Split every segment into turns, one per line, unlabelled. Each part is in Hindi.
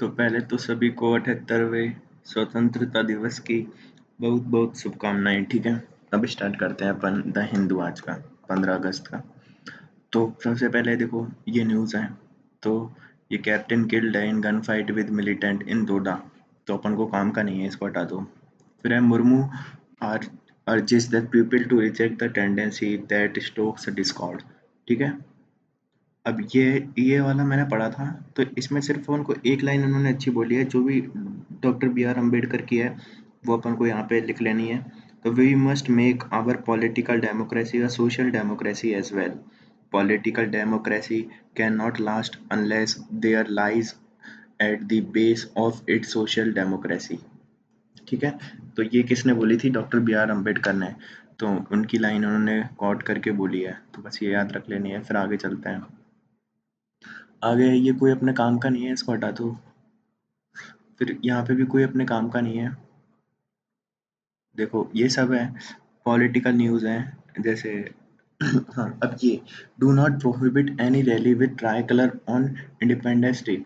तो पहले तो सभी को 78वें स्वतंत्रता दिवस की बहुत बहुत शुभकामनाएं। ठीक है, अब स्टार्ट करते हैं अपन द हिंदू आज का 15 अगस्त का। तो सबसे पहले देखो ये न्यूज़ है। तो ये कैप्टन किल्ड है इन गन फाइट विद मिलिटेंट इन डोडा। तो अपन को काम का नहीं है, इसको हटा दो। फिर है Murmu are urges the people to reject the tendency that stokes discord. ठीक है, अब ये वाला मैंने पढ़ा था। तो इसमें सिर्फ उनको एक लाइन उन्होंने अच्छी बोली है, जो भी डॉक्टर बी आर अम्बेडकर की है वो अपन को यहाँ पे लिख लेनी है। तो we must make our political democracy a social democracy as well. Political democracy can not last unless there lies at the base of its social democracy. ठीक है, तो ये किसने बोली थी? डॉक्टर बी आर अम्बेडकर ने। तो उनकी लाइन उन्होंने कोट करके बोली है, तो बस ये याद रख लेनी है। फिर आगे चलते हैं। आगे ये कोई अपने काम का नहीं है, इसको हटा दो। फिर यहाँ पे भी कोई अपने काम का नहीं है। देखो ये सब है, पॉलिटिकल न्यूज़ है जैसे हाँ, अब ये do not prohibit any rally with try colour on independence day.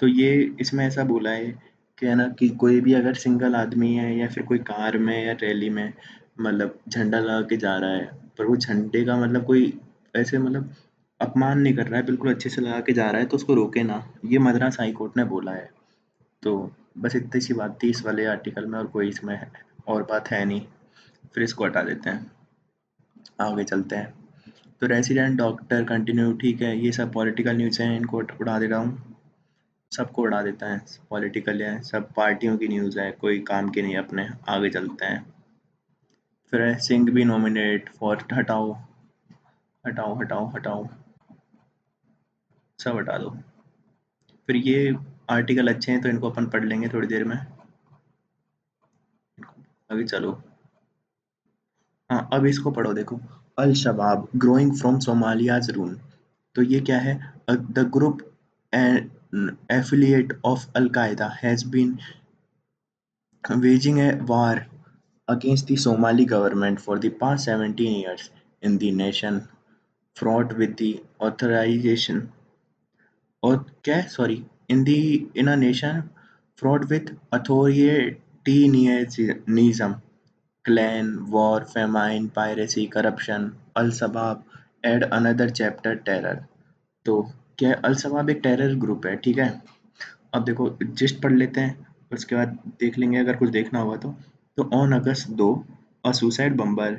तो ये इसमें ऐसा बोला है कि है ना, कि कोई भी अगर सिंगल आदमी है या फिर कोई कार में या रैली में मतलब झंडा लगा के जा रहा है, पर वो झंडे का मतलब कोई ऐसे मतलब अपमान नहीं कर रहा है, बिल्कुल अच्छे से लगा के जा रहा है, तो उसको रोके ना। ये मद्रास हाई कोर्ट ने बोला है। तो बस इतनी सी बात थी इस वाले आर्टिकल में, और कोई इसमें और बात है नहीं। फिर इसको हटा देते हैं, आगे चलते हैं। तो रेसिडेंट डॉक्टर कंटिन्यू, ठीक है, ये सब पॉलिटिकल न्यूज़ हैं, इनको उड़ा दे रहा हूँ। सबको उड़ा देता है, पॉलिटिकल है, सब पार्टियों की न्यूज़ है, कोई काम की नहीं अपने। आगे चलते हैं। फिर है सिंह भी नॉमिनेट फॉर, हटाओ हटाओ हटाओ हटाओ, सब हटा दो। फिर ये आर्टिकल अच्छे हैं तो इनको अपन पढ़ लेंगे थोड़ी देर में। आगे चलो। हाँ, अब इसको पढ़ो देखो। अल शबाब ग्रोइंग फ्रॉम सोमालियाज रूल। तो ये क्या है? The group affiliate of Al Qaeda has been waging a war against the Somali government for the past 17 years in the nation fraught with the authorization or क्या sorry in the in a nation fraught with authoritarianism, clan war, famine, piracy, corruption. Al Shabaab add another chapter, terror. तो क्या है? अल शबाब एक टेरर ग्रुप है, ठीक है। अब देखो जिस्ट पढ़ लेते हैं, उसके बाद देख लेंगे अगर कुछ देखना होगा तो। On August 2 a suicide बम्बर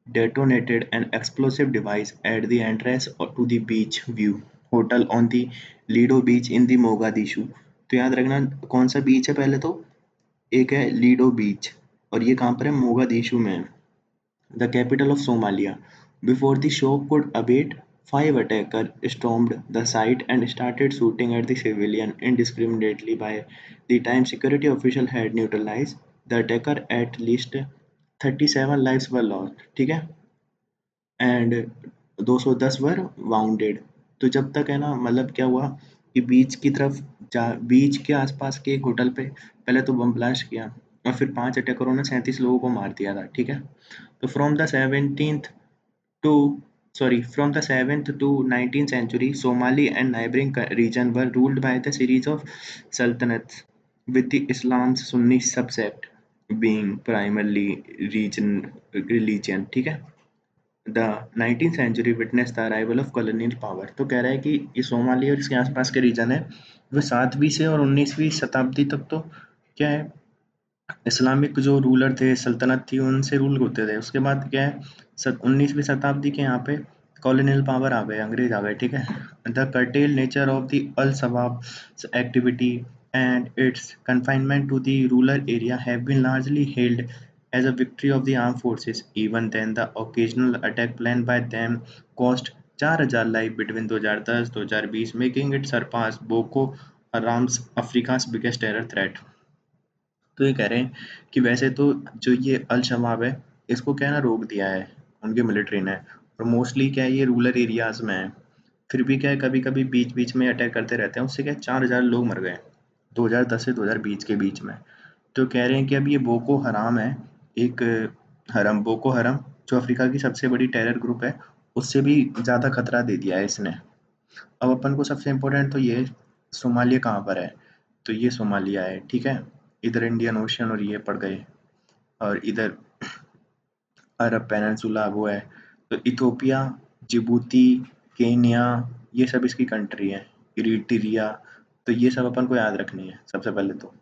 detonated an explosive device at the entrance to the beach view hotel on the Lido beach in the Mogadishu। तो याद रखना कौन सा बीच है पहले तो। एक है लीडो बीच, और ये कहाँ पर है? मोगादिशु में, the capital of Somalia. Before the shock could abate, five attackers stormed the site and started shooting at the civilians indiscriminately. By the time security officials had neutralized the attacker, at least 37 lives were lost, ठीक है, एंड 210 वर वाउंडेड। तो जब तक है ना, मतलब क्या हुआ कि बीच की तरफ जा, बीच के आसपास के एक होटल पे पहले तो बम ब्लास्ट किया, और फिर 5 अटैकरों ने 37 लोगों को मार दिया था, ठीक है। तो to from the 7th to 19th century, Somali and neighboring region were ruled by the series of sultanates, with the Islam's Sunni subsect being primarily region religion, ठीक है। The 19th century witness the arrival of colonial power. तो कह रहा है कि ये सोमाली और इसके आसपास के रीजन है, वो 7वीं से और 19वीं शताब्दी तक तो क्या है, इस्लामिक जो रूलर थे, सल्तनत थी, उनसे रूल होते थे। उसके बाद क्या है, 19वीं शताब्दी के यहाँ पे कॉलोनियल पावर आ गए, अंग्रेज आ गए, ठीक है। The cartel nature of the Al Shabab activity and its confinement to the rural area have been largely hailed as a victory of the armed forces. Even then, the occasional attack planned by them cost 4,000 lives between 2010-2020, making it surpass Boko Haram's Africa's biggest terror threat. तो ये कह रहे हैं कि वैसे तो जो ये अल शबाब है, इसको क्या है ना, रोक दिया है उनकी मिलिट्री ने, और मोस्टली क्या है, ये रूरल एरियाज में है। फिर भी क्या है, कभी कभी बीच बीच में अटैक करते रहते हैं, उससे क्या 4,000 लोग मर गए 2010 से 2020 के बीच में। तो कह रहे हैं कि अब ये बोको हराम है, एक हरम, बोको हरम, जो अफ्रीका की सबसे बड़ी टेरर ग्रुप है, उससे भी ज़्यादा खतरा दे दिया है इसने। अब अपन को सबसे इम्पोर्टेंट तो ये है, सोमालिया कहाँ पर है? तो ये सोमालिया है, ठीक है। इधर इंडियन ओशन और ये पड़ गए, और इधर अरब पेनिनसुला वो है। तो इथोपिया, जिबूती, केन्या, ये सब इसकी कंट्री है। इरिट्रिया, तो ये सब अपन को याद रखनी है सबसे पहले तो।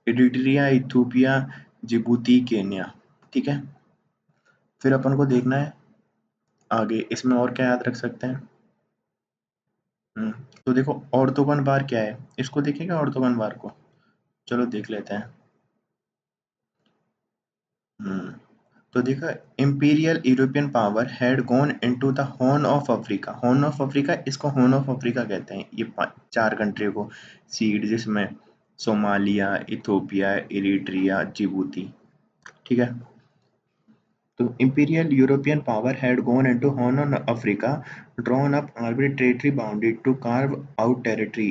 इरिट्रिया, इथोपिया, जिबूती, केन्या, ठीक है। फिर अपन को देखना है आगे इसमें और क्या याद रख सकते हैं। हम्म, तो देखो ऑर्थोगन बार क्या है, इसको देखेंगे ऑर्थोगन बार को। चलो देख लेते हैं। हम्म, तो देखा, imperial European power had gone into the horn of Africa. Horn of Africa, इसको हॉर्न ऑफ अफ्रीका कहते हैं, ये चार कंट्री को सीड, जिसमें सोमालिया, इथोपिया, इरिट्रिया, जिबूती, ठीक है। The Imperial European power had gone into Horn of Africa, drawn up arbitrary boundaries to carve out territory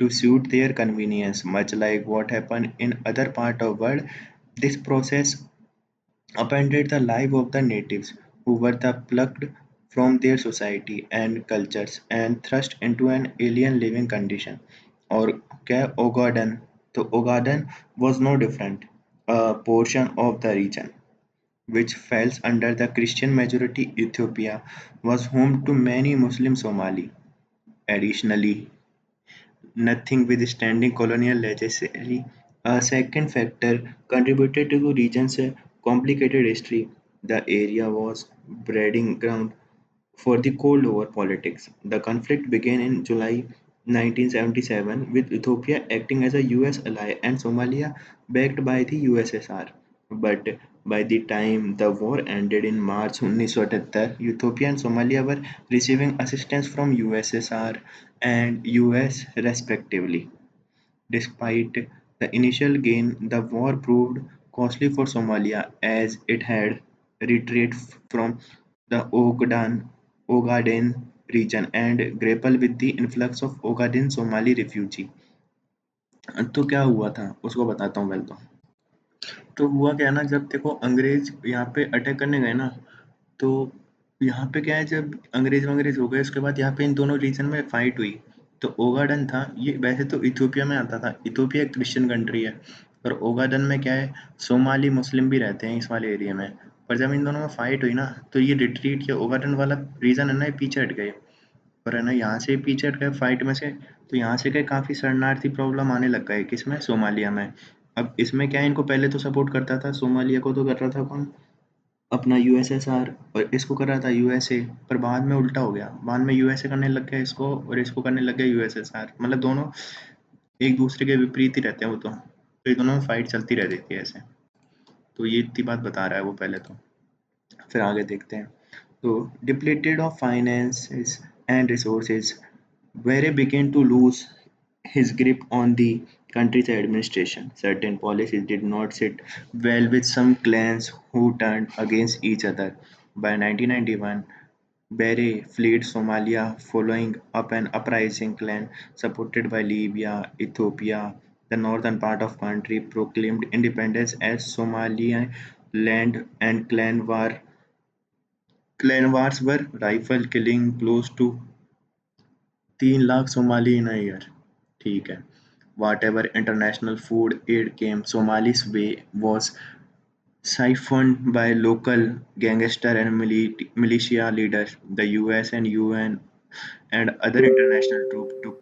to suit their convenience. Much like what happened in other parts of the world, this process upended the life of the natives, who were the plucked from their society and cultures and thrust into an alien living condition. और क्या Ogaden? तो Ogaden was no different, a portion of the region which falls under the Christian majority Ethiopia, was home to many Muslim Somali. Additionally, notwithstanding colonial legacy, a second factor contributed to the region's complicated history. The area was breeding ground for the Cold War politics. The conflict began in July 1977 with Ethiopia acting as a US ally and Somalia backed by the USSR. But by the time the war ended in March 1978, Ethiopia and Somalia were receiving assistance from USSR and US respectively. Despite the initial gain, the war proved costly for Somalia as it had retreated from the Ogaden region and grappled with the influx of Ogaden Somali refugees. तो क्या हुआ था उसको बताता हूँ पहले तो हुआ क्या ना, जब देखो अंग्रेज यहाँ पे अटैक करने गए ना, तो यहाँ पे क्या है, जब अंग्रेज वंग्रेज हो गए उसके बाद यहाँ पे इन दोनों रीजन में फाइट हुई। तो ओगाडन था, ये वैसे तो इथोपिया में आता था, इथोपिया एक क्रिश्चियन कंट्री है, और ओगाडन में क्या है, सोमाली मुस्लिम भी रहते हैं इस वाले एरिया में। पर जब इन दोनों में फाइट हुई ना, तो ये रिट्रीट किया, ओगाडन वाला रीजन है ना, ये पीछे हट गए। और है ना, यहाँ से पीछे हट गए फाइट में से, तो यहाँ से क्या काफी शरणार्थी प्रॉब्लम आने लग गए, किसमें, सोमालिया में। अब इसमें क्या है, इनको पहले तो सपोर्ट करता था, सोमालिया को तो कर रहा था कौन, अपना यूएसएसआर, और इसको कर रहा था यूएसए। पर बाद में उल्टा हो गया, बाद में यूएसए करने लग गया इसको, और इसको करने लग गया यूएसएसआर, मतलब दोनों एक दूसरे के विपरीत ही रहते हैं वो तो ये दोनों में फाइट चलती रहती थी ऐसे। तो ये इतनी बात बता रहा है वो पहले तो। फिर आगे देखते हैं। तो depleted of finances and resources, Were began to lose his grip on the country's administration. Certain policies did not sit well with some clans who turned against each other. By 1991, Barre fled Somalia following up an uprising clan supported by Libya, Ethiopia. The northern part of country proclaimed independence as Somaliland, and clan wars were rifle killing close to 3 lakh Somali in a year. ठीक है. Whatever international food aid came Somali's way was siphoned by local gangster and militia leaders. The US and UN and other international troops took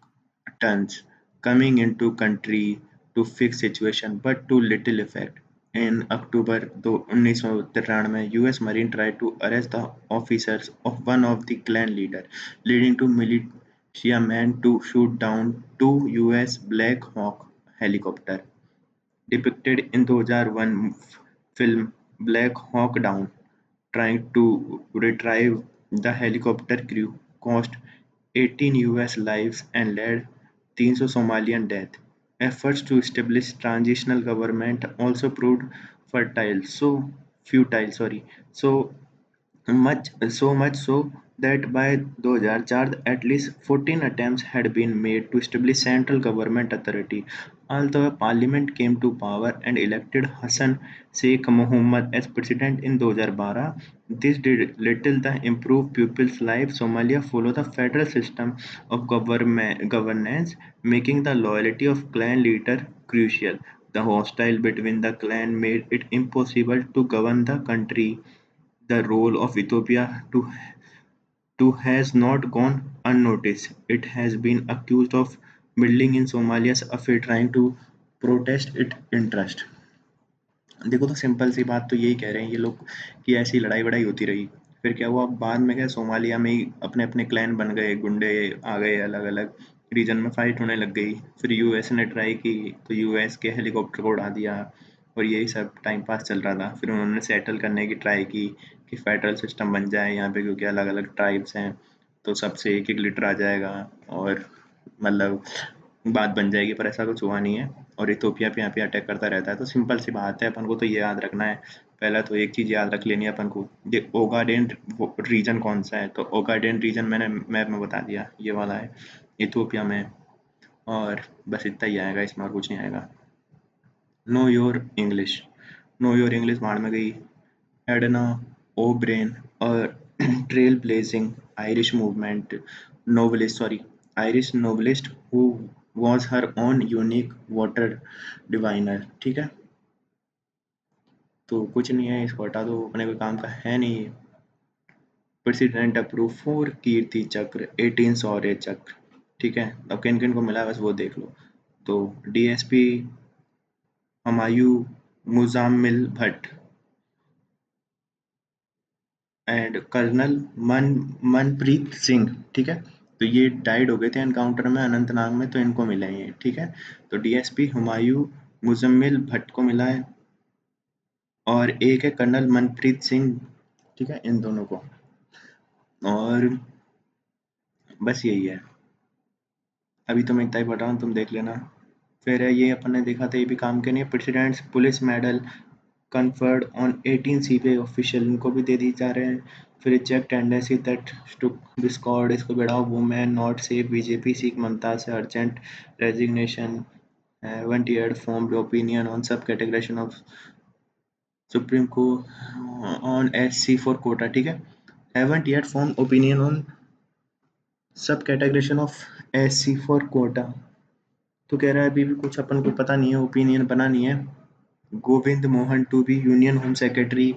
turns coming into country to fix situation, but to little effect. In October 1993, US Marine tried to arrest the officers of one of the clan leaders, leading to militiamen to shoot down two US Black Hawk helicopters. Depicted in 2001 film Black Hawk Down, trying to retrieve the helicopter crew cost 18 US lives and led 300 Somalian deaths. Efforts to establish transitional government also proved futile. So much so that by 2004 at least 14 attempts had been made to establish central government authority. Although a parliament came to power and elected Hassan Sheikh Mohammed as president in 2012, this did little to improve people's lives. Somalia followed the federal system of governance, making the loyalty of clan leader crucial. The hostile between the clan made it impossible to govern the country. The role of Ethiopia to has not gone unnoticed. It has been accused of meddling in Somalia's affair trying to protest its interest. देखो तो सिंपल सी बात तो यही कह रहे हैं ये लोग कि ऐसी लड़ाई वड़ाई होती रही। फिर क्या हुआ बाद में क्या सोमालिया में ही अपने अपने क्लैन बन गए, गुंडे आ गए, अलग अलग रीजन में फाइट होने लग गई। फिर यूएस ने ट्राई की तो यूएस के हेलीकॉप्टर को उड़ा दिया और यही सब टाइम पास चल रहा था। फिर उन्होंने सेटल करने की ट्राई की कि फेडरल सिस्टम बन जाए यहाँ पे, क्योंकि अलग अलग ट्राइब्स हैं तो सबसे एक एक लीटर आ जाएगा और मतलब बात बन जाएगी, पर ऐसा कुछ हुआ नहीं है। और इथोपिया पे यहाँ पे अटैक करता रहता है। तो सिंपल सी बात है, अपन को तो ये याद रखना है। पहला तो एक चीज़ याद रख लेनी है अपन को, ये ओगाडेन रीजन कौन सा है। तो ओगाडेन रीजन मैंने मैप में बता दिया, ये वाला है इथोपिया में। और बस इतना ही आएगा, इसमें और कुछ नहीं आएगा। Know your English, know your English बाढ़ में गई। एडना ओब्रेन और trail blazing Irish movement novelist, sorry, Irish novelist who was her own unique water diviner। ठीक है, तो कुछ नहीं है, इसको हटा दो, अपने कोई काम का है नहीं ये। प्रेसिडेंट अप्रूव 4 कीर्ति चक्र, 18 शौर्य चक्र। ठीक है, अब किन किन को मिला बस वो देख लो। तो DSP Humayun Muzammil Bhat and colonel Manpreet Singh. ठीक है, तो ये डाइड हो गए थे एनकाउंटर में अनंतनाग में, तो इनको मिले हैं ये। ठीक है, तो डीएसपी हुमायूं मुजम्मिल भट्ट को मिला है और एक है कर्नल मनप्रीत सिंह। ठीक है, इन दोनों को। और बस यही है, अभी तो मैं इतना ही पढ़ रहा हूँ, तुम देख लेना। फिर है ये अपन ने देखा था, ये भी काम के नहीं है, presidents police medal conferred on 18 CBI official, इनको भी दे दी जा रहे हैं। फिर check tendency that took discord, इसको बढ़ाओ, वुमेन नॉट सेफ, बीजेपी सीख ममता से urgent resignation, haven't yet formed opinion on sub categorisation of Supreme को ऑन SC फॉर कोटा। ठीक है, haven't yet formed opinion on sub categorisation of SC for quota. तो कह रहा है अभी भी कुछ अपन को पता नहीं है, ओपिनियन बना नहीं है। Govind Mohan to be union home secretary,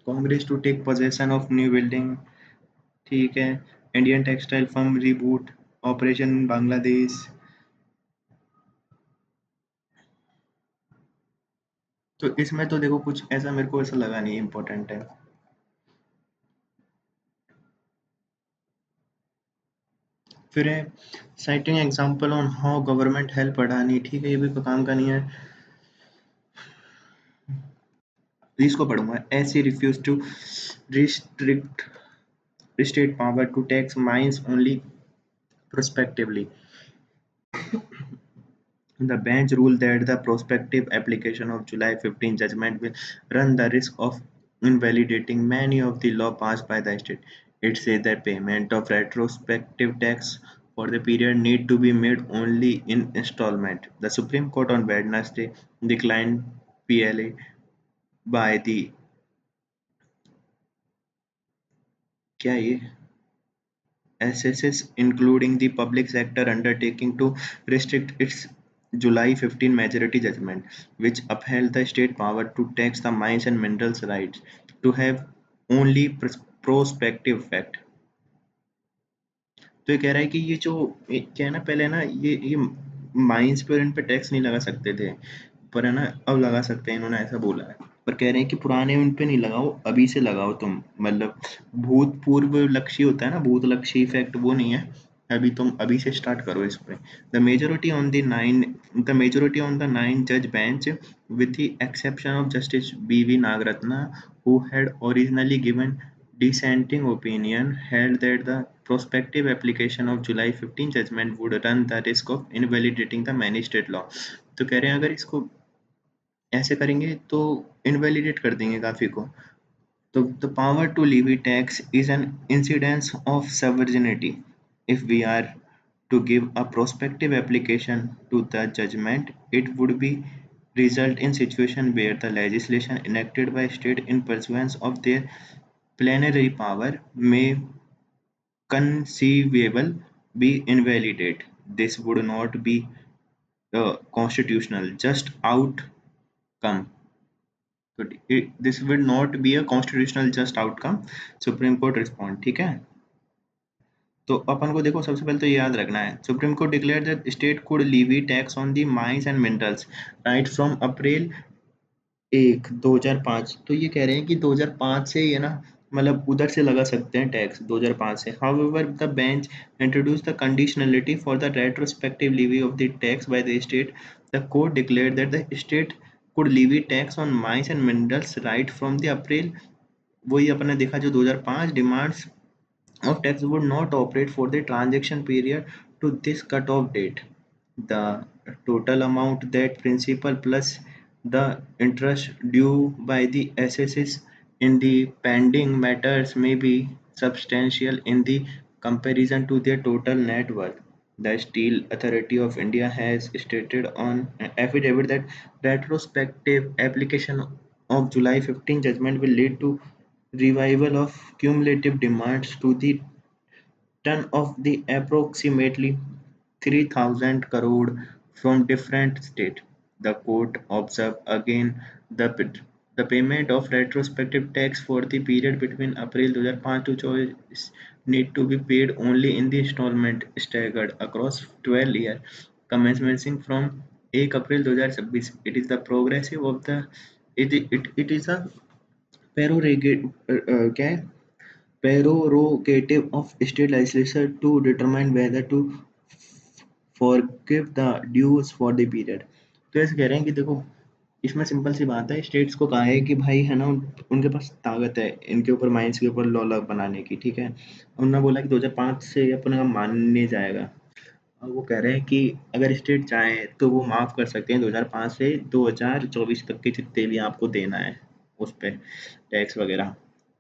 Congress to take possession of new building. ठीक है, Indian textile firm reboot operation in Bangladesh. तो इसमें तो देखो कुछ ऐसा मेरे को ऐसा लगा नहीं इम्पोर्टेंट है। फिर है citing example on how government help Adani. ठीक है, ये भी कोई काम का नहीं है, इसको पढ़ूंगा। ऐसे refuse to restrict state power to tax mines only prospectively। The bench ruled that the prospective application of July 15 judgment will run the risk of invalidating many of the law passed by the state. It says that payment of retrospective tax for the period need to be made only in installment. The Supreme Court on Wednesday declined PLA by the क्या ये SSS, including the public sector undertaking to restrict its July 15 majority judgment, which upheld the state power to tax the mines and minerals rights to have only prospective effect। तो ये कह रहा है कि ये जो क्या है ना, पहले ना ये माइंस पे और इन पे टैक्स नहीं लगा सकते थे, पर है ना अब लगा सकते हैं, इन्होंने ऐसा बोला है। पर कह रहे हैं कि पुराने उन पे नहीं लगाओ, अभी से लगाओ तुम, मतलब भूतपूर्व लक्ष्य होता है ना, भूत लक्ष्य इफेक्ट, वो नहीं है। अभी तुम अभी से स्टार्ट करो इस पे। द मेजोरिटी ऑन द 9 जज bench with the exception of Justice B.V. Nagaratna, who had originally given dissenting opinion, held that the prospective application of July 15 judgment would run the risk of invalidating the many state law। तो कह रहे हैं अगर इसको ऐसे करेंगे तो इनवैलिडेट कर देंगे काफ़ी को। The power to levy tax is an incidence of sovereignty. If we are to give a prospective application to the judgment, it would be result in situation where the legislation enacted by state in pursuance of their plenary power may conceivable be invalidated. This would not be a constitutional just outcome. This would not be a constitutional just outcome. Supreme court respond ठीक है। तो अपन को देखो सबसे पहले तो ये याद रखना है supreme court declare that state could levy tax on the mines and minerals right from April 2005। तो ये कह रहे हैं कि 2005 से ये ना मतलब उधर से लगा सकते हैं टैक्स 2005 से। However the bench introduce the conditionality for the retrospective levy of the tax by the state. The court declare that the state could levy tax on mines and minerals right from the April. वही अपने देखा जो 2005 demands of tax would not operate for the transaction period to this cutoff date. The total amount that principal plus the interest due by the assesses in the pending matters may be substantial in the comparison to their total net worth. The Steel Authority of India has stated on an affidavit that retrospective application of July 15 judgment will lead to revival of cumulative demands to the ton of the approximately 3,000 crore from different states. The court observed again the, the payment of retrospective tax for the period between April 2005 to choice need to be paid only in the installment staggered across 12 years commencing from 1 April 2026. It is the progressive of the it is a prerogative क्या है prerogative of state legislature to determine whether to forgive the dues for the period। तो ऐसे कह रहे हैं कि देखो इसमें सिंपल सी बात है स्टेट्स को कहा है कि भाई है ना उनके पास ताकत है इनके ऊपर माइंस के ऊपर लॉ लॉ बनाने की ठीक है। उन्होंने बोला कि 2005 से अपने का मानने जाएगा। और वो कह रहे हैं कि अगर स्टेट चाहे तो वो माफ़ कर सकते हैं 2005 से 2024 तक के जितने भी आपको देना है उस पर टैक्स वगैरह।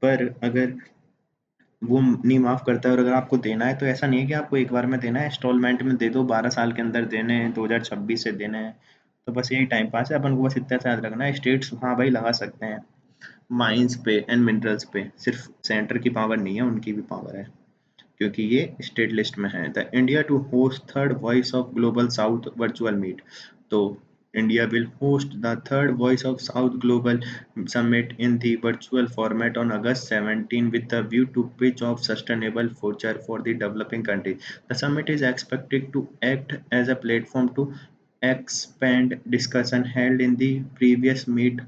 पर अगर वो नहीं माफ़ करता है और अगर आपको देना है तो ऐसा नहीं है कि आपको एक बार में देना है इंस्टॉलमेंट में दे दो 12 साल के अंदर देने हैं 2026 से देने हैं। तो बस यही टाइम पास है अपन को बस इतना सा याद रखना है स्टेट्स हाँ भाई लगा सकते हैं माइंस पे एंड मिनरल्स पे सिर्फ सेंटर की पावर नहीं है उनकी भी पावर है क्योंकि ये स्टेट लिस्ट में है। The India to host third voice of global south virtual meet. तो India will host the third voice of south global summit in the virtual format on August 17 with the view to pitch of sustainable future for the developing countries. The summit is expected to act as a platform to expand discussion held in the previous meet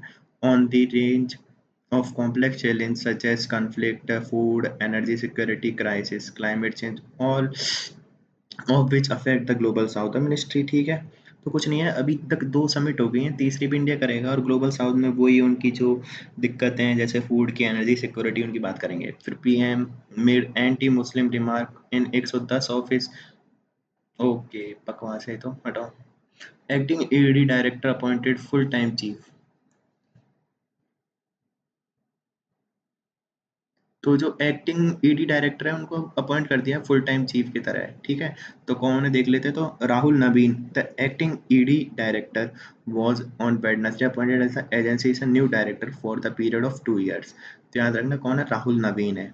on the range of complex challenges such as conflict, food, energy security crisis, climate change, all of which affect the global south। अब मिनिस्ट्री ठीक है तो कुछ नहीं है अभी तक 2 समिट हो गई हैं तीसरी भी इंडिया करेगा और ग्लोबल साउथ में वही उनकी जो दिक्कतें हैं जैसे फूड की एनर्जी सिक्योरिटी उनकी बात करेंगे। फिर PM made anti Muslim remark in 110 office. Okay बकवास है तो हटाओ। Acting ED director appointed full time chief. तो जो एक्टिंग ईडी डायरेक्टर है उनको अपॉइंट कर दिया फुल टाइम चीफ की तरह ठीक है। तो कौन है देख लेते तो Rahul Naveen the acting ED director was on Wednesday appointed as the agency new director for the period of 2 years। तो याद रखना कौन है राहुल नवीन है।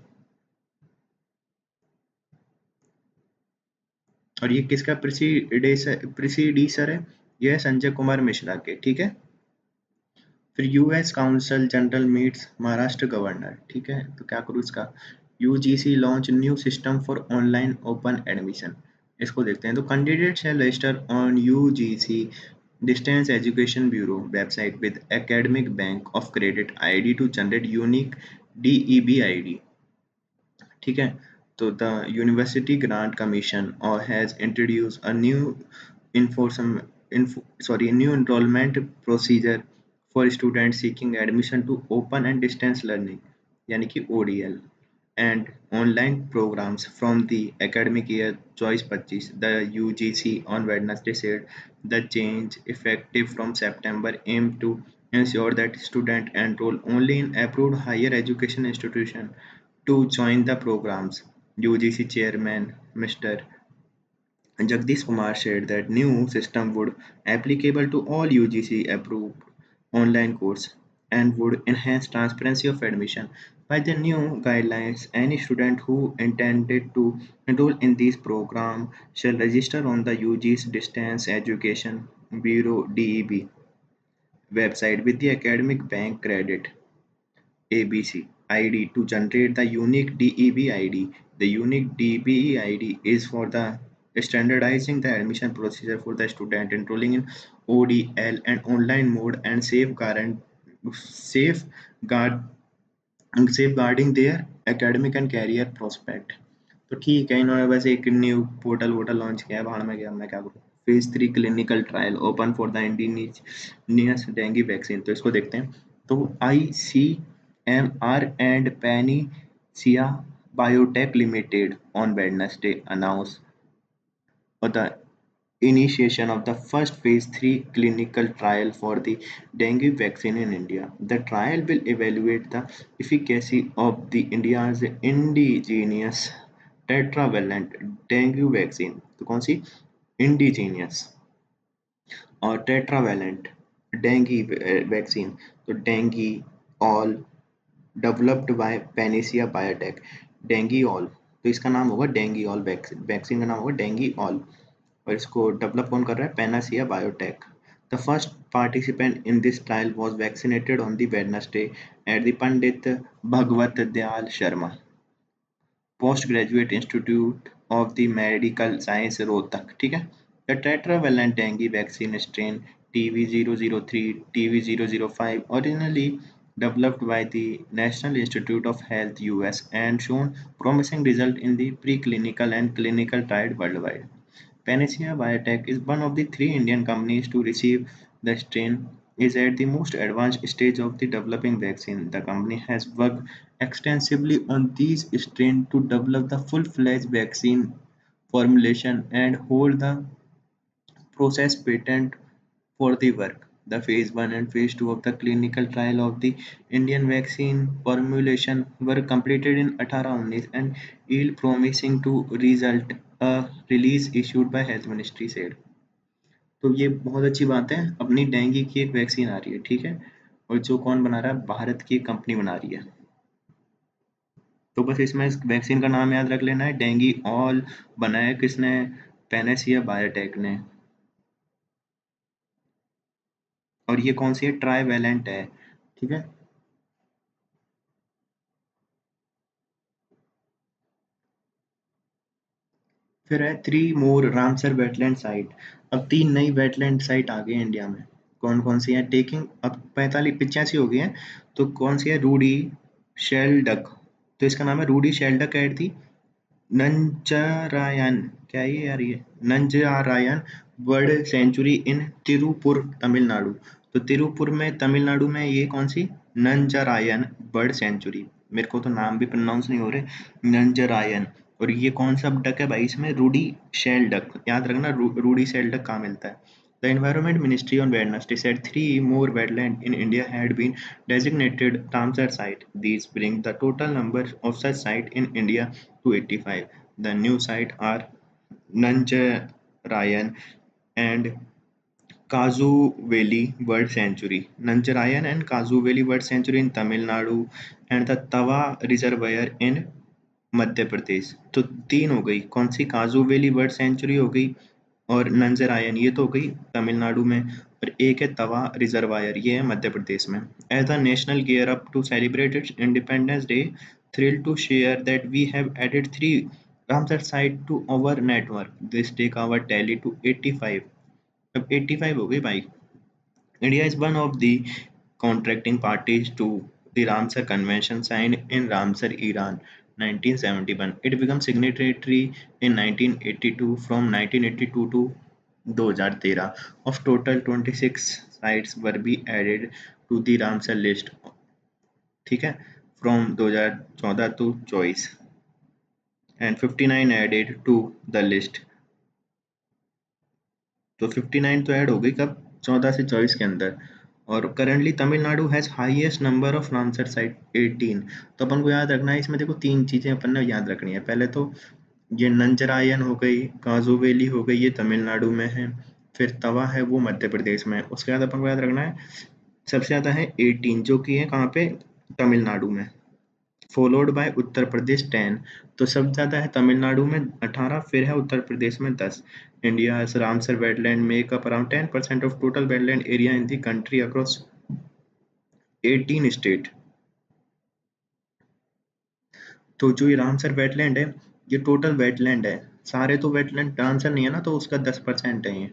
और ये किसका प्रिसीडीसर है ये है संजय कुमार मिश्रा के ठीक है। फिर US council general meets Maharashtra governor ठीक है। तो क्या करूँ इसका UGC launch new system for online open admission. इसको देखते हैं तो candidate shall register on UGC distance education bureau website with academic bank of credit ID to generate unique DEB ID ठीक है। तो द यूनिवर्सिटी ग्रांट कमीशन और has introduce a new new enrollment procedure for students seeking admission to open and distance learning यानी कि ODL and online programs from the academic year choice 25। The UGC on Wednesday said the change effective from September aim to ensure that students enroll only in approved higher education institutions to join the programs. UGC chairman Mr. Jagdish Kumar said that new system would applicable to all UGC approved online courses and would enhance transparency of admission. By the new guidelines, any student who intended to enroll in this program shall register on the UG's Distance Education Bureau DEB website with the academic bank credit ABC ID to generate the unique DEB ID. The unique DEB ID is for the standardizing the admission procedure for the student enrolling in ODL and online mode and safeguard safeguarding their academic and career prospect. तो ठीक है, इन्होंने बस एक न्यू पोर्टल वोटल लॉन्च किया है, भाड़ में गया मैं क्या करूँ। Phase 3 clinical trial open for the indigenous dengue vaccine, तो इसको देखते हैं। तो ICMR and Panacea Biotec limited on Wednesday announce the initiation of the first phase 3 clinical trial for the dengue vaccine in India. The trial will evaluate the efficacy of the India's indigenous tetravalent dengue vaccine. तो कौन सी indigenous और टेट्रावैलेंट डेंगी वैक्सीन, तो DengiAll developed by Panacea Biotec DengiAll, तो इसका नाम होगा डेंगी ऑल वैक्सीन का नाम होगा डेंगी ऑल और इसको डेवलप कौन कर रहा है Panacea Biotec the first participant in this trial was vaccinated on the Wednesday at the Pandit Bhagwat Dayal Sharma post graduate institute of the medical science Rohtak. ठीक है। The tetravalent dengue vaccine strain TB003 TB005 originally developed by the National Institute of Health US and shown promising result in the preclinical and clinical trial worldwide. Panacea Biotech is one of the three Indian companies to receive the strain is at the most advanced stage of the developing vaccine. The company has worked extensively on these strains to develop the full-fledged vaccine formulation and hold the process patent for the work. The phase 1 and phase 2 of the clinical trial of the Indian vaccine formulation were completed in 18-19 and yield promising to result, a release issued by Health Ministry said. तो ये बहुत अच्छी बात है, अपनी डेंगू की एक वैक्सीन आ रही है। ठीक है। और जो कौन बना रहा है, भारत की एक कंपनी बना रही है। तो बस इसमें इस वैक्सीन का नाम याद रख लेना है, डेंगू ऑल बनाया किसने, पैनासिया बायोटेक ने। और ये कौन सी है, ट्राईवैलेंट है। ठीक है। फिर है 3 more रामसर वेटलैंड साइट। अब 3 नई वेटलैंड साइट आ गई हैं इंडिया में। कौन कौन सी है, टेकिंग अब 45 85 हो गई हैं। तो कौन सी है, रूडी शेलडक, तो इसका नाम है रूडी शेलडक एट थी नंजरायन, क्या है ये यार, ये नंजरायन बर्ड सेंचुरी इन तिरुपुर तमिलनाडु। तो तिरुपुर में तमिलनाडु में ये कौन सी, नंजरायन बर्ड सेंचुरी, मेरे को तो नाम भी प्रोनाउंस नहीं हो रहे, नंजरायन। और ये कौन सा डक है भाई, इसमें रूडी शेल डक, याद रखना रूडी शेल डक कहाँ मिलता है। The Environment Ministry on Wednesday said 3 more wetlands in India had been designated Ramsar site. These bring the total number of such sites in India to 85. The new sites are Nanjarayan and Kazuveli Bird Sanctuary. Nanjarayan and Kazuveli Bird Sanctuary in Tamil Nadu and the Tawa Reservoir in Madhya Pradesh. तो 3 हो गई, कौन सी, काजू वैली बर्ड सेंचुरी हो गई और नंजरायन ये तो हो गई तमिलनाडु में, और एक है तवा रिजर्वायर, ये है मध्य प्रदेश में। As the national gear up to celebrate its independence day, thrilled to share that we have added 3 Ramsar sites to our network. This take our tally to 85। अब 85 हो गई भाई। India is one of the contracting parties to the Ramsar Convention signed in Ramsar, Iran, 1971. It became signatory in 1982. From 1982 to 2013, of total 26 sites were be added to the Ramsar list। ठीक है, from 2014 to 24 and 59 added to the list। तो 59 तो ऐड हो गई कब, 14 से 24 के अंदर। और currently Tamil Nadu has highest number of Ramsar site 18। तो अपन को याद रखना है इसमें, देखो तीन चीजें अपन ने याद रखनी है। पहले तो ये नंजरायन हो गई, काजू वैली हो गई, ये तमिलनाडु में है। फिर तवा है वो मध्य प्रदेश में है। उसके बाद अपन को याद रखना है सबसे ज्यादा है 18 जो कि है कहाँ पे, तमिलनाडु में। Followed by Uttar Pradesh 10। तो सबसे ज्यादा है तमिलनाडु में 18, फिर है उत्तर प्रदेश में 10। India Ramsar wetland make up around 10% of total wetland area in the country across 18 state. तो जो ये रामसर वेटलैंड है, ये टोटल वेटलैंड है। सारे तो वेटलैंड रामसर नहीं है ना, तो उसका 10% है ये।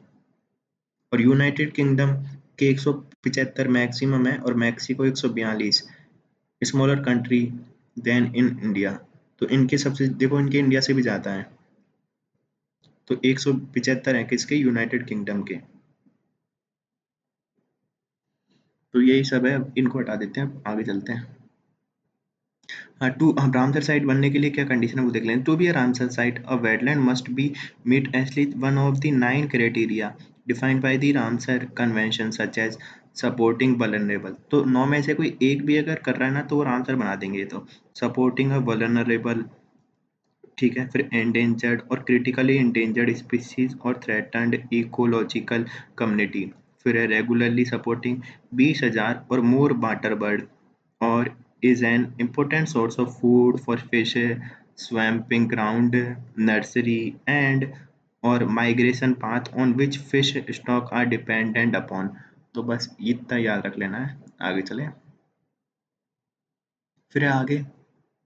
और यूनाइटेड किंगडम के 175 मैक्सिमम है, और Mexico 142, smaller country than in India. तो इनके सबसे देखो, इनके इंडिया से भी ज़्यादा है। तो 175 है किसके, यूनाइटेड किंगडम के। तो यही सब है, इनको हटा देते हैं, आगे चलते हैं। हाँ, टू हम रामसर साइट बनने के लिए क्या कंडीशन है वो देख लें। To be a Ramsar site a wetland must be meet at least one of the 9 criteria defined by the Ramsar convention such as supporting vulnerable. तो 9 में से कोई एक भी अगर कर रहा है ना, तो वो रामसर बना देंगे ये तो। सपोर्टिंग अ वल्नरेबल, ठीक है। फिर एंडेंजर्ड और क्रिटिकली एंडेंजर्ड स्पीशीज और थ्रेटन्ड इकोलॉजिकल कम्युनिटी। फिर है रेगुलरली सपोर्टिंग 20,000 और मोर वाटर बर्ड, और is an important source of food for fish, swamping ground, nursery, and or migration path on which fish stock are dependent upon। तो बस इतना याद रख लेना है, आगे चले। फिर है आगे,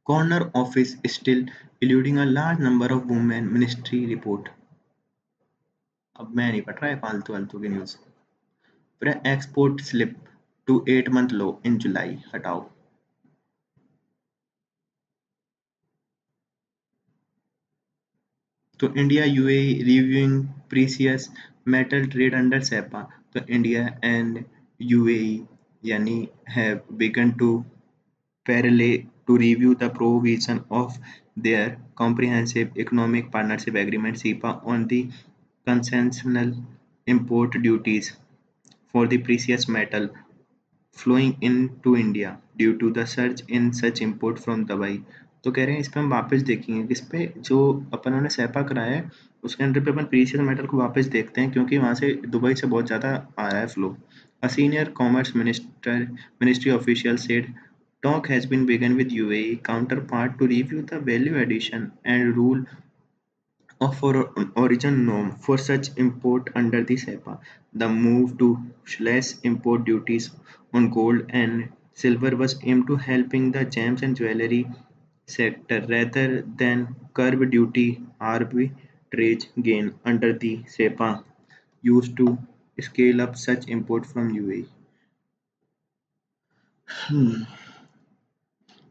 corner office still eluding a large number of women ministry report. अब मैं नहीं पढ़ रहा है फालतू फालतू की न्यूज़। फिर export slip to 8 month low in July, हटाओ। तो India UAE reviewing precious metal trade under CEPA. तो इंडिया एंड यूएई यानी have begun to parallel to review the provision of their comprehensive economic partnership agreement (CEPA) on the concessional import duties for the precious metal flowing into India due to the surge in such import from Dubai। तो कह रहे हैं इस पे हम वापस देखेंगे, किस पे, जो अपनों ने सैपा कराया है उसके अंडर पे अपन प्रीशियस मेटल को वापस देखते हैं, क्योंकि वहां से दुबई से बहुत ज़्यादा आ रहा है flow. A senior commerce minister ministry official said talk has been begun with UAE counterpart to review the value addition and rule of origin norm for such import under the SEPA. The move to slash import duties on gold and silver was aimed to helping the gems and jewelry sector rather than curb duty arbitrage gain under the SEPA used to scale up such import from UAE.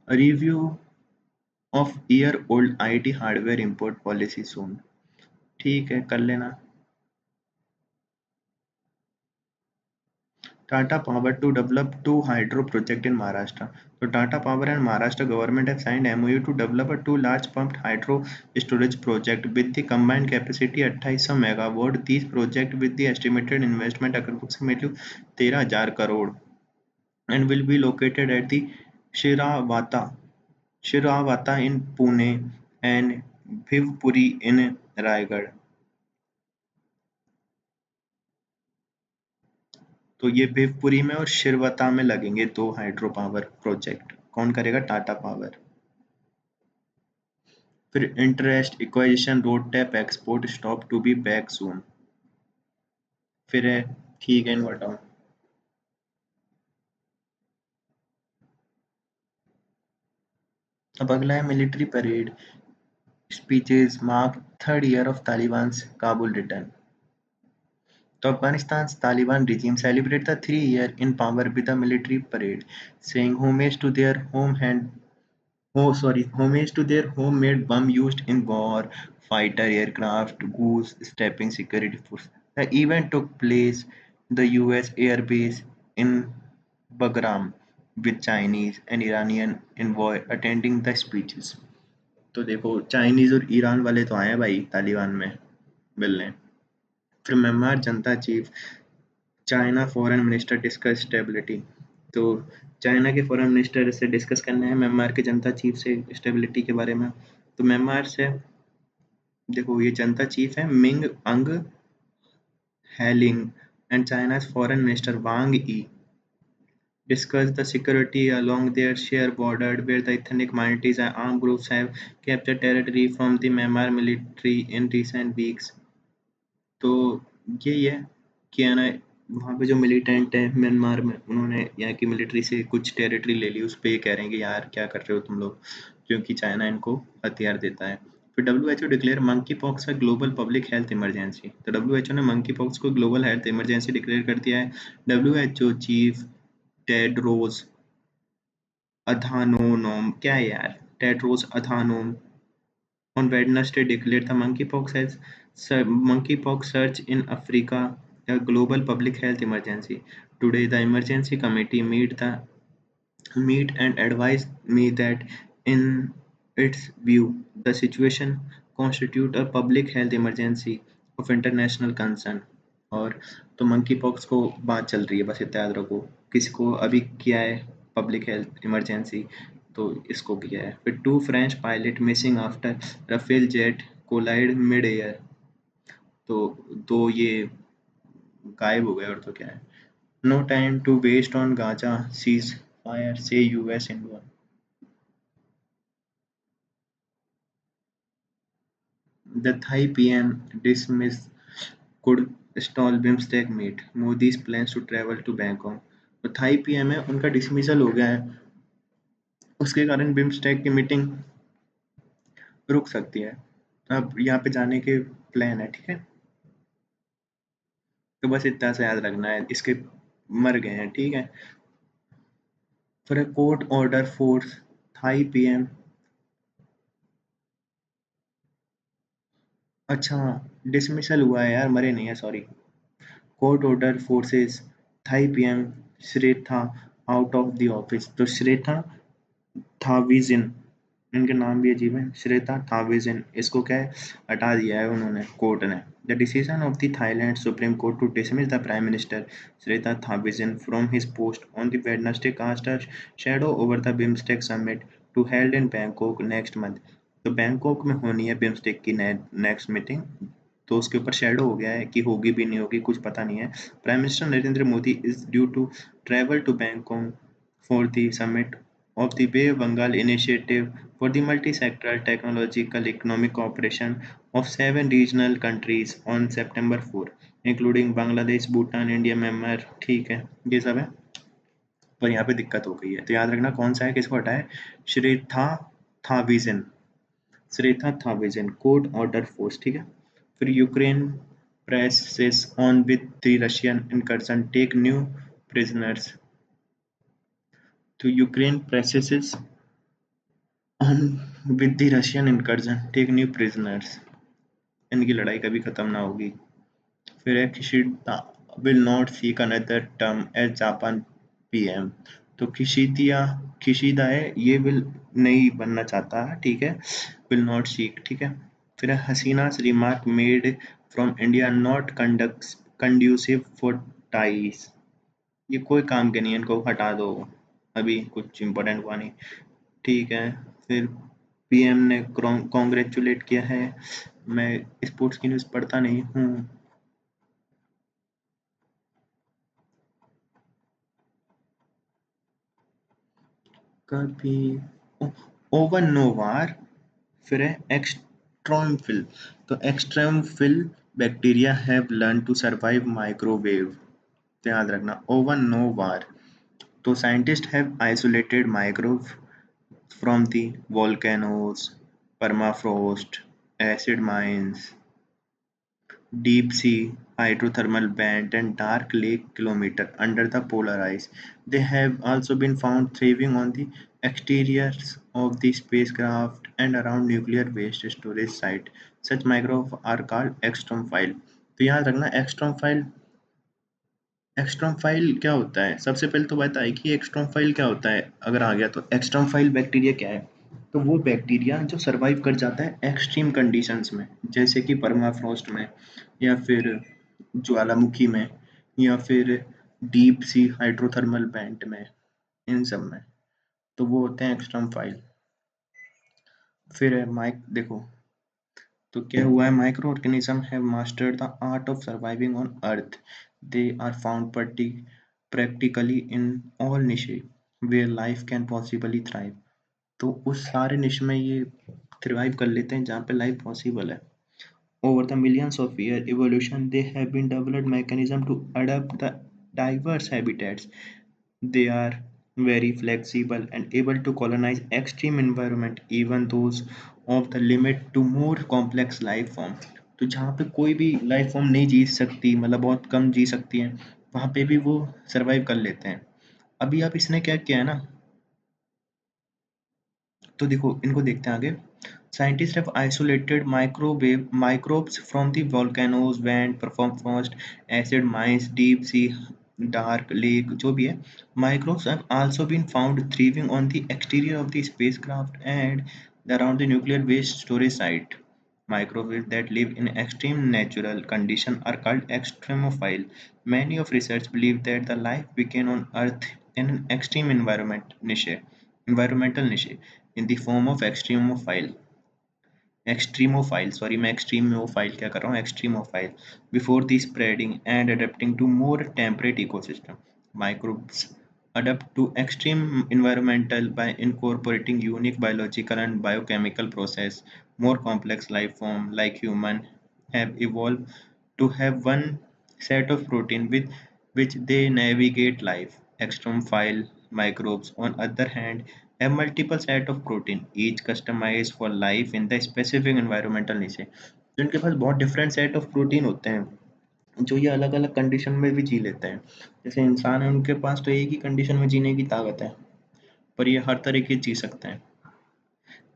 A review of year-old IT hardware import policy soon। ठीक है, कर लेना। Tata Power to develop two hydro projects in Maharashtra। So Tata Power and Maharashtra government have signed MOU to develop a two large pumped hydro storage project with the combined capacity 2800 megawatt। These project with the estimated investment approximately 13,000 crore and will be located at the Shiravata Shiravata in Pune and Bhivpuri in Raigad। तो ये भिवपुरी में और शिरवता में लगेंगे दो हाइड्रो पावर प्रोजेक्ट। कौन करेगा, टाटा पावर। फिर interest equalisation RoDTEP export stop to be back soon. फिर है, ठीक है, इनको हटाओ। अब अगला है military parade speeches mark third year of Taliban Kabul return. तो Afghanistan's Taliban regime celebrated the 3 year in power with a military parade, saying homage to their homemade bomb used in war fighter aircraft, goose stepping security force. The event took place the US Air Base in Bagram with Chinese and Iranian envoy attending the speeches। तो देखो चाइनीज और ईरान वाले तो आए हैं भाई तालिबान में मिलने। फिर म्यांमार जनता chief China foreign minister discuss stability. तो चाइना के फॉरेन मिनिस्टर से डिस्कस करना है म्यांमार के जनता चीफ से स्टेबिलिटी के बारे में। तो म्यांमार से देखो, ये जनता चीफ है Min Aung Hlaing and China's foreign minister Wang Yi discussed the security along their shared border where the ethnic minorities and armed groups have captured territory from the Myanmar military in recent weeks। तो यही है कि है ना, वहाँ पे जो मिलिटेंट है म्यांमार में, उन्होंने यहाँ की मिलिट्री से कुछ टेरिटरी ले ली। उस पे ये कह रहे हैं कि यार क्या कर रहे हो तुम लोग, क्योंकि चाइना इनको हथियार देता है। फिर डब्ल्यू डिक्लेयर मंकी पॉक्स है ग्लोबल पब्लिक हेल्थ इमरजेंसी। तो डब्ल्यू ने मंकी पॉक्स को ग्लोबल हेल्थ इमरजेंसी डिक्लेयर कर दिया है। डब्ल्यू चीफ टेड्रोस अधानोम, क्या है यार, Tedros Adhanom on Wednesday declared the monkeypox surge in Africa a global public health emergency. Today, the emergency committee meet and advised me that, in its view, the situation constitute a public health emergency of international concern। और तो मंकी पॉक्स को बात चल रही है, बस इतना याद रखो। किसको अभी किया है पब्लिक हेल्थ इमरजेंसी, तो इसको किया है। फिर two French pilot missing after Rafale jet collide mid air. तो दो ये गायब हो गए, और तो क्या है। No time to waste on Gaza cease fire से US India. The Thai PM dismissed could stall BIMSTEC meet, Modi's plans to travel to Bangkok। तो थाई पीएम है, उनका डिसमिसल हो गया है, उसके कारण बिम्स्टेक की मीटिंग रुक सकती है। अब यहाँ पे जाने के प्लान है, ठीक है। तो बस इतना सा याद रखना है, इसके मर गए हैं, ठीक है। For a court order force Thai PM, अच्छा डिसमिसल हुआ है यार, मरे नहीं है, sorry. Court order forces Thai PM Srettha out of the office. तो श्रेथा थाविजिन, इनके नाम भी अजीब है, श्रेता थाविजिन, इसको क्या है, हटा दिया है उन्होंने, कोर्ट ने। The decision of the Thailand supreme court to dismiss the prime minister Srettha Thavisin from his post on the Wednesday cast a shadow over the BIMSTEC summit to held in Bangkok next month. तो बैंकॉक में होनी है बिम्स्टेक की नेक्स्ट मीटिंग, तो उसके ऊपर शेडो हो गया है कि होगी भी नहीं होगी, कुछ पता नहीं है। Prime minister Narendra Modi is due to travel to Bangkok for the summit of the Bay of Bengal Initiative for the Multi-Sectoral Technological Economic Cooperation of 7 regional countries on September 4, including Bangladesh, Bhutan, India, Myanmar। ठीक है, ये सब है। पर यहाँ पे दिक्कत हो गई है, तो याद रखना कौन सा है, किसको हटाए। Srettha Thavisin, Srettha Thavisin court order force, ठीक है। फिर Ukraine presses on with the Russian incursion take new prisoners। तो Ukraine presses on with the Russian incursion take new prisoners। इनकी लड़ाई कभी खत्म ना होगी। फिर है Kishida will not seek another term as Japan PM. तो किशिदा है, ये विल नहीं बनना चाहता है, ठीक है, विल नॉट सीक, ठीक है। फिर है Hasina remark made from India not conducive for ties. ये कोई काम के नहीं है, इनको हटा दो, अभी कुछ इम्पोर्टेंट हुआ नहीं, ठीक है। फिर पीएम ने कॉन्ग्रेचुलेट किया है। मैं स्पोर्ट्स की न्यूज़ पढ़ता नहीं हूँ। कभी ओवन नोवार, फिर है एक्सट्रॉमफिल। तो extremophile bacteria have learn to survive microwave. तो याद रखना ओवन नोवार। तो scientist have isolated microbe from the volcanoes, permafrost, acid mines, deep sea hydrothermal vent and dark lake kilometer under the polar ice. They have also been found thriving on the exteriors of the spacecraft and around nuclear waste storage site. Such microbes are called extremophile। तो याद रखना एक्स्ट्रोमफाइल क्या होता है। सबसे पहले तो बताइए कि एक्स्ट्रोमफाइल क्या होता है, अगर आ गया तो। एक्स्ट्रोमफाइल बैक्टीरिया क्या है, तो वो बैक्टीरिया जो सरवाइव कर जाता है एक्सट्रीम कंडीशंस में, जैसे कि परमाफ्रॉस्ट में या फिर ज्वालामुखी में, या फिर डीप सी हाइड्रोथर्मल वेंट में, इन सब में, तो वो होते हैं एक्सट्रमोफाइल। फिर है माइक देखो, तो क्या हुआ है, micro organism have mastered the art of surviving on earth. They are found practically in all niche where life can possibly thrive. तो उस सारे निश में ये थ्रिवाइव कर लेते हैं जहाँ पे लाइफ पॉसिबल है। Over the millions of year evolution, they have been developed mechanism to adapt the diverse habitats. They are very flexible and able to colonize extreme environment, even those of the limit to more complex life form. तो जहाँ पे कोई भी लाइफ फॉर्म नहीं जी सकती, मतलब बहुत कम जी सकती है, वहाँ पे भी वो सरवाइव कर लेते हैं। अभी आप इसने क्या किया है ना, तो देखो इनको देखते हैं आगे। Scientists have isolated microbes from the volcanoes, vent, permafrost, acid mines, deep sea, dark lake, जो भी है। Microbes have also been found thriving on the exterior of the spacecraft and around the nuclear waste storage site. Microbes that live in extreme natural conditions are called extremophile. Many of research believe that the life began on Earth in an extreme environmental niche in the form of extremophile, sorry मैं extremophile क्या कर रहा हूँ, extremophile, before the spreading and adapting to more temperate ecosystem. Microbes adapt to extreme environmental by incorporating unique biological and biochemical process. More complex life form like human have evolved to have one set of protein with which they navigate life. Extremophile microbes, on other hand, have multiple set of protein, each customized for life in the specific environmental niche. जिनके पास बहुत डिफरेंट सेट ऑफ प्रोटीन होते हैं, जो ये अलग अलग कंडीशन में भी जी लेते हैं। जैसे इंसान है, उनके पास तो एक ही कंडीशन में जीने की ताकत है, पर ये हर तरीके जी सकते हैं।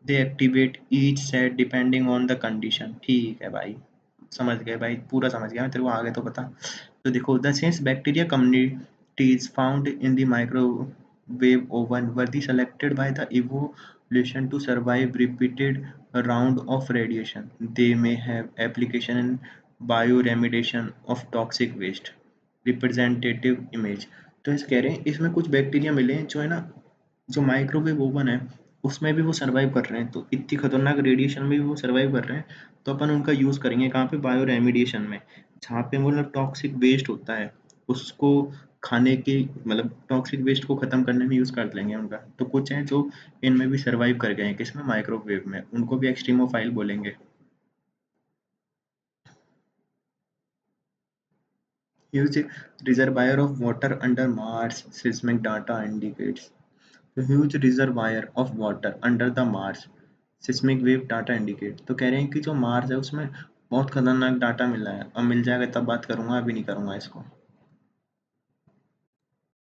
They activate each set depending on the condition. ठीक है भाई, समझ गए भाई, पूरा समझ गया मैं तेरे को, आगे तो बता। तो देखो, the sense bacteria communities found in the microwave oven were the selected by the evolution to survive repeated round of radiation. They may have application in bioremediation of toxic waste. Representative image, तो ऐसे कह रहे हैं इसमें कुछ बैक्टीरिया मिले हैं जो है ना, जो माइक्रोवेव ओवन है उसमें भी वो सर्वाइव कर रहे हैं, तो इतनी खतरनाक रेडिएशन में भी वो सर्वाइव कर रहे हैं। तो अपन उनका यूज़ करेंगे कहाँ पे, बायो रेमिडिएशन में, जहाँ पे मतलब टॉक्सिक वेस्ट होता है उसको खाने के, मतलब टॉक्सिक वेस्ट को खत्म करने में यूज़ कर लेंगे उनका। तो कुछ हैं जो इनमें भी सर्वाइव कर गए हैं, किसमें, माइक्रोवेव में, उनको भी एक्सट्रीमोफाइल बोलेंगे। Huge reservoir of water under Mars, seismic data indicates. A huge reservoir of water under the Mars, seismic wave data indicate। तो कह रहे हैं कि जो मार्स है उसमें बहुत खतरनाक डाटा मिला है। अब मिल जाएगा तब बात करूंगा, अभी नहीं करूंगा इसको।